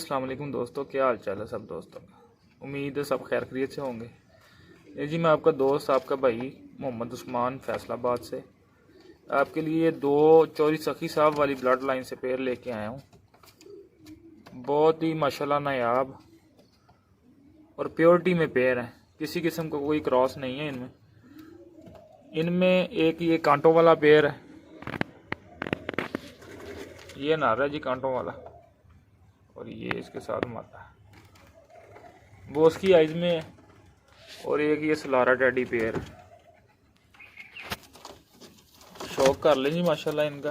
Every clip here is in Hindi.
अस्सलाम वालेकुम दोस्तों, क्या हाल चाल है सब दोस्तों का। उम्मीद है सब खैर खैरियत से होंगे। ये जी मैं आपका दोस्त आपका भाई मोहम्मद उस्मान फैसलाबाद से आपके लिए दो चौरी सखी साहब वाली ब्लड लाइन से पेयर लेके आया हूँ। बहुत ही माशाल्लाह नायाब और प्योरिटी में पेयर है, किसी किस्म का कोई क्रॉस नहीं है इनमें। इनमें एक ये कांटों वाला पेयर है, ये नारा है जी कांटों वाला, और ये इसके साथ माता है वो उसकी आइज में है, और एक ये सलारा टेडी पेयर है। शौक कर लें जी माशाल्लाह इनका।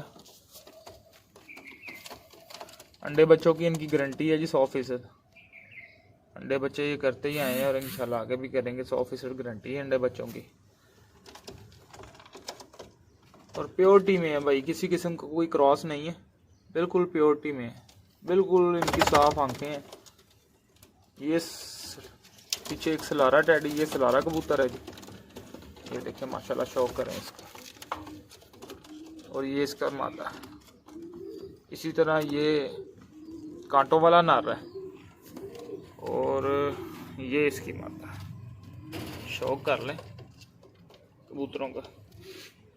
अंडे बच्चों की इनकी गारंटी है जी 100%। अंडे बच्चे ये करते ही आए हैं और इंशाल्लाह आगे भी करेंगे। 100% गारंटी है अंडे बच्चों की, और प्योरिटी में है भाई, किसी किस्म का कोई क्रॉस नहीं है, बिल्कुल प्योरिटी में है, बिल्कुल इनकी साफ आंखें हैं। ये पीछे एक सलारा टैडी, ये सलारा कबूतर है जी, ये देखिए माशाल्लाह शौक करें इसका, और ये इसका मादा है। इसी तरह ये कांटों वाला नार है, और ये इसकी माता है। शौक कर लें कबूतरों का।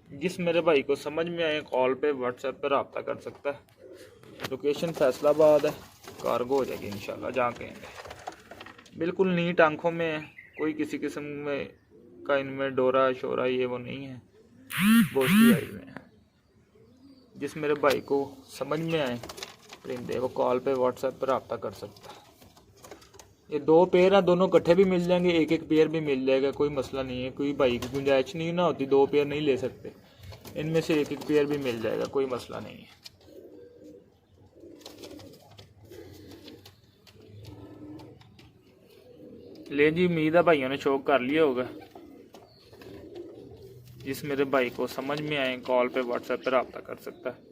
जिस मेरे भाई को समझ में आए कॉल पे व्हाट्सएप पर रब्ता कर सकता है। लोकेशन फैसलाबाद है, कार्गो हो जाएगी इंशाल्लाह जहाँ कहेंगे। बिल्कुल नीट आंखों में है, कोई किसी किस्म में का इनमें डोरा शोरा ये वो नहीं है, बोस्टी आई में है। जिस मेरे भाई को समझ में आए परिंदे वो कॉल पे व्हाट्सएप पर रब्ता कर सकता है। ये दो पेयर हैं, दोनों इकट्ठे भी मिल जाएंगे, एक एक पेयर भी मिल जाएगा, कोई मसला नहीं है। कोई भाई की गुंजाइश नहीं ना होती, दो पेयर नहीं ले सकते, इनमें से एक एक पेयर भी मिल जाएगा, कोई मसला नहीं है। ले जी, उम्मीद है भाइयों ने शौक कर लिया होगा। जिस मेरे भाई को समझ में आए कॉल पे व्हाट्सएप पे रब्ता कर सकता है।